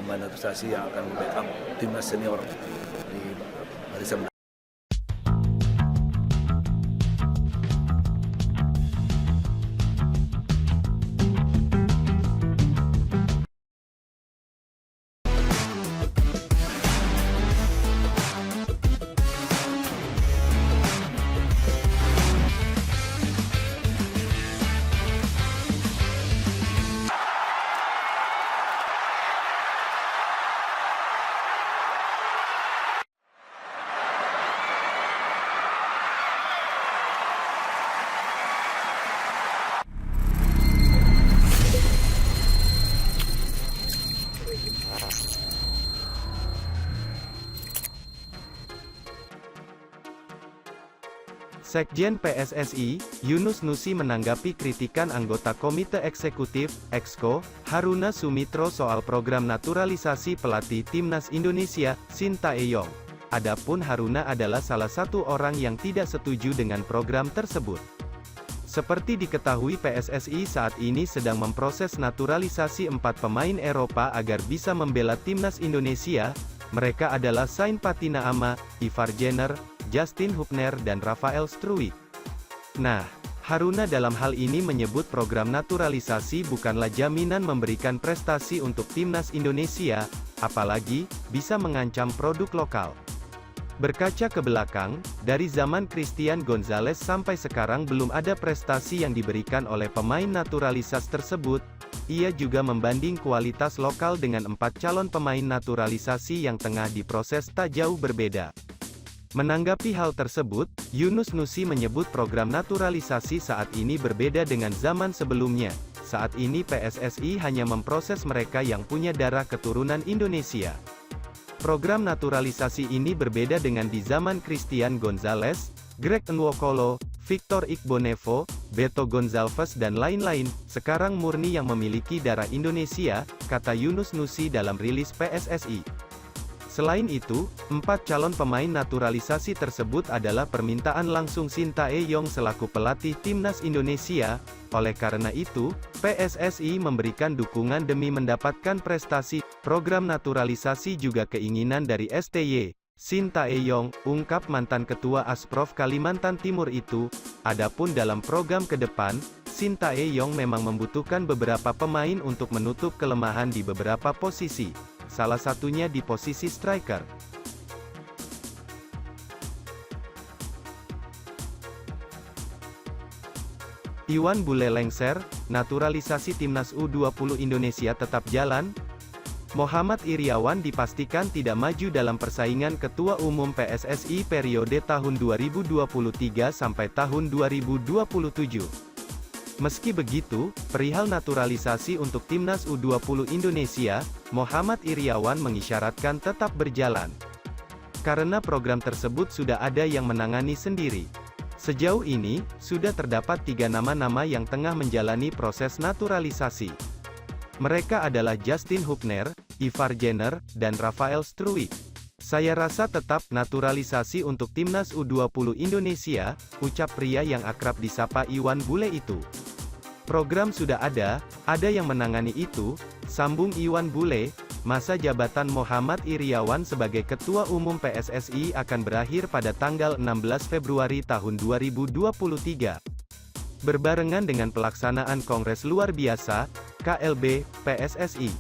pemain naturalisasi yang akan membackup timnas senior di barisan. Sekjen PSSI, Yunus Nusi menanggapi kritikan anggota Komite Eksekutif, (Exco), Haruna Sumitro soal program naturalisasi pelatih Timnas Indonesia, Sintayong. Adapun Haruna adalah salah satu orang yang tidak setuju dengan program tersebut. Seperti diketahui PSSI saat ini sedang memproses naturalisasi 4 pemain Eropa agar bisa membela Timnas Indonesia. Mereka adalah Sain Patina Ama, Ivar Jenner, Justin Hubner dan Rafael Struijk. Nah, Haruna dalam hal ini menyebut program naturalisasi bukanlah jaminan memberikan prestasi untuk Timnas Indonesia, apalagi bisa mengancam produk lokal. Berkaca ke belakang, dari zaman Christian Gonzalez sampai sekarang belum ada prestasi yang diberikan oleh pemain naturalisasi tersebut. Ia juga membanding kualitas lokal dengan 4 calon pemain naturalisasi yang tengah diproses tak jauh berbeda. Menanggapi hal tersebut, Yunus Nusi menyebut program naturalisasi saat ini berbeda dengan zaman sebelumnya. Saat ini PSSI hanya memproses mereka yang punya darah keturunan Indonesia. Program naturalisasi ini berbeda dengan di zaman Christian Gonzalez, Greg Nwokolo, Victor Igbonevo, Beto Gonçalves dan lain-lain. Sekarang murni yang memiliki darah Indonesia, kata Yunus Nusi dalam rilis PSSI. Selain itu, 4 calon pemain naturalisasi tersebut adalah permintaan langsung Sintayong selaku pelatih Timnas Indonesia. Oleh karena itu, PSSI memberikan dukungan demi mendapatkan prestasi. Program naturalisasi juga keinginan dari STY Sintayong, ungkap mantan Ketua Asprof Kalimantan Timur itu. Adapun dalam program ke depan, Sintayong memang membutuhkan beberapa pemain untuk menutup kelemahan di beberapa posisi. Salah satunya di posisi striker. Iwan Bule lengser, naturalisasi Timnas U20 Indonesia tetap jalan. Muhammad Iriawan dipastikan tidak maju dalam persaingan Ketua Umum PSSI periode tahun 2023 sampai tahun 2027. Meski begitu, perihal naturalisasi untuk Timnas U20 Indonesia, Muhammad Iriawan mengisyaratkan tetap berjalan. Karena program tersebut sudah ada yang menangani sendiri. Sejauh ini, sudah terdapat 3 nama-nama yang tengah menjalani proses naturalisasi. Mereka adalah Justin Hubner, Ivar Jenner, dan Rafael Struijk. Saya rasa tetap naturalisasi untuk Timnas U20 Indonesia, ucap pria yang akrab disapa Iwan Bule itu. Program sudah ada yang menangani itu, sambung Iwan Bule. Masa jabatan Muhammad Iriawan sebagai Ketua Umum PSSI akan berakhir pada tanggal 16 Februari tahun 2023. Berbarengan dengan pelaksanaan Kongres Luar Biasa, KLB, PSSI.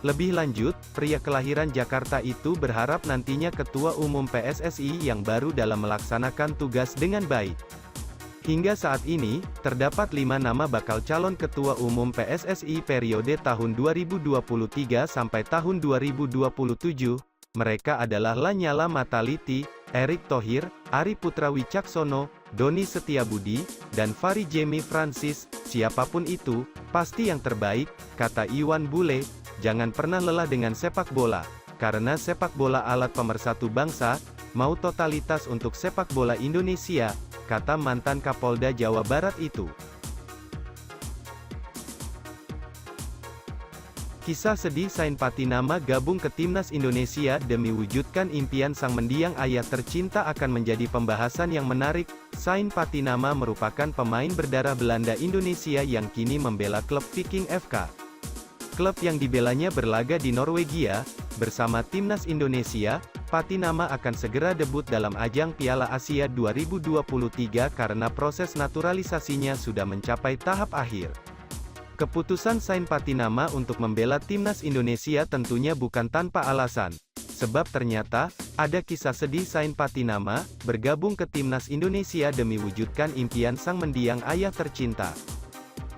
Lebih lanjut, pria kelahiran Jakarta itu berharap nantinya Ketua Umum PSSI yang baru dalam melaksanakan tugas dengan baik. Hingga saat ini, terdapat 5 nama bakal calon Ketua Umum PSSI periode tahun 2023 sampai tahun 2027. Mereka adalah Lanyala Mataliti, Erick Thohir, Ari Putra Wicaksono, Doni Setiabudi, dan Fary Jemi Francis. Siapapun itu, pasti yang terbaik, kata Iwan Bule. Jangan pernah lelah dengan sepak bola, karena sepak bola alat pemersatu bangsa, mau totalitas untuk sepak bola Indonesia, kata mantan Kapolda Jawa Barat itu. Kisah sedih Sain Patinama gabung ke Timnas Indonesia demi wujudkan impian sang mendiang ayah tercinta akan menjadi pembahasan yang menarik. Sain Patinama merupakan pemain berdarah Belanda Indonesia yang kini membela klub Viking FK. Klub yang dibelanya berlaga di Norwegia, bersama timnas Indonesia. Patinama akan segera debut dalam ajang Piala Asia 2023 karena proses naturalisasinya sudah mencapai tahap akhir. Keputusan Sain Patinama untuk membela timnas Indonesia tentunya bukan tanpa alasan. Sebab ternyata, ada kisah sedih Sain Patinama, bergabung ke timnas Indonesia demi wujudkan impian sang mendiang ayah tercinta.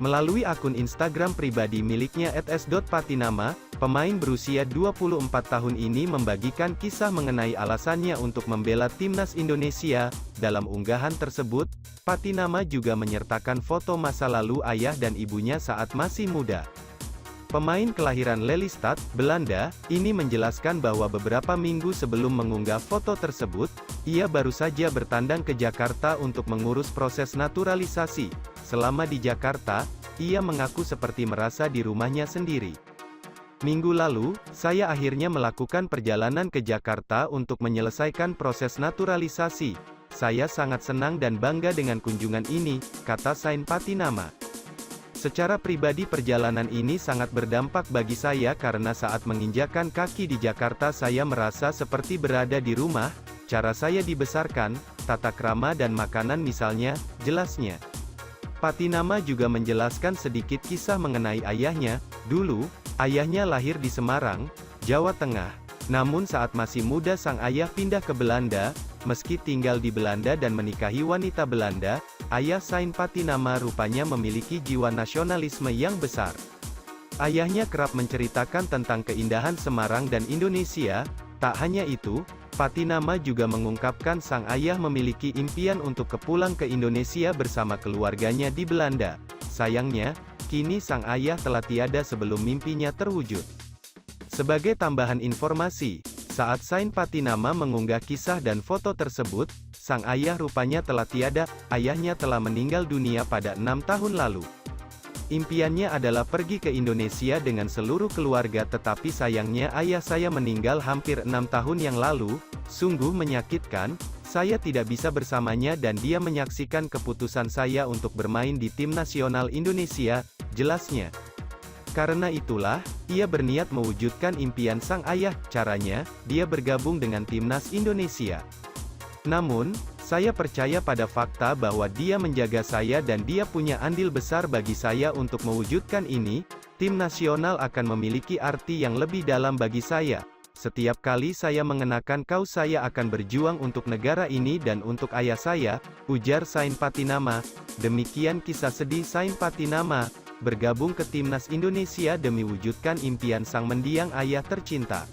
Melalui akun Instagram pribadi miliknya @s.patinama, pemain berusia 24 tahun ini membagikan kisah mengenai alasannya untuk membela timnas Indonesia. Dalam unggahan tersebut, Patinama juga menyertakan foto masa lalu ayah dan ibunya saat masih muda. Pemain kelahiran Lelystad, Belanda, ini menjelaskan bahwa beberapa minggu sebelum mengunggah foto tersebut, ia baru saja bertandang ke Jakarta untuk mengurus proses naturalisasi. Selama di Jakarta, ia mengaku seperti merasa di rumahnya sendiri. Minggu lalu, saya akhirnya melakukan perjalanan ke Jakarta untuk menyelesaikan proses naturalisasi. Saya sangat senang dan bangga dengan kunjungan ini, kata Sain Patinama. Secara pribadi perjalanan ini sangat berdampak bagi saya karena saat menginjakkan kaki di Jakarta saya merasa seperti berada di rumah, cara saya dibesarkan, tata krama dan makanan misalnya, jelasnya. Patinama juga menjelaskan sedikit kisah mengenai ayahnya. Dulu, ayahnya lahir di Semarang, Jawa Tengah. Namun saat masih muda sang ayah pindah ke Belanda. Meski tinggal di Belanda dan menikahi wanita Belanda, ayah Sain Patinama rupanya memiliki jiwa nasionalisme yang besar. Ayahnya kerap menceritakan tentang keindahan Semarang dan Indonesia. Tak hanya itu, Patinama juga mengungkapkan sang ayah memiliki impian untuk pulang ke Indonesia bersama keluarganya di Belanda. Sayangnya, kini sang ayah telah tiada sebelum mimpinya terwujud. Sebagai tambahan informasi, saat Sain Patinama mengunggah kisah dan foto tersebut, sang ayah rupanya telah tiada. Ayahnya telah meninggal dunia pada 6 tahun lalu. Impiannya adalah pergi ke Indonesia dengan seluruh keluarga, tetapi sayangnya ayah saya meninggal hampir 6 tahun yang lalu. Sungguh menyakitkan, saya tidak bisa bersamanya dan dia menyaksikan keputusan saya untuk bermain di tim nasional Indonesia, jelasnya. Karena itulah, ia berniat mewujudkan impian sang ayah. Caranya, dia bergabung dengan timnas Indonesia. Namun, saya percaya pada fakta bahwa dia menjaga saya dan dia punya andil besar bagi saya untuk mewujudkan ini. Tim nasional akan memiliki arti yang lebih dalam bagi saya. Setiap kali saya mengenakan kaos saya akan berjuang untuk negara ini dan untuk ayah saya, ujar Sain Patinama. Demikian kisah sedih Sain Patinama, bergabung ke timnas Indonesia demi wujudkan impian sang mendiang ayah tercinta.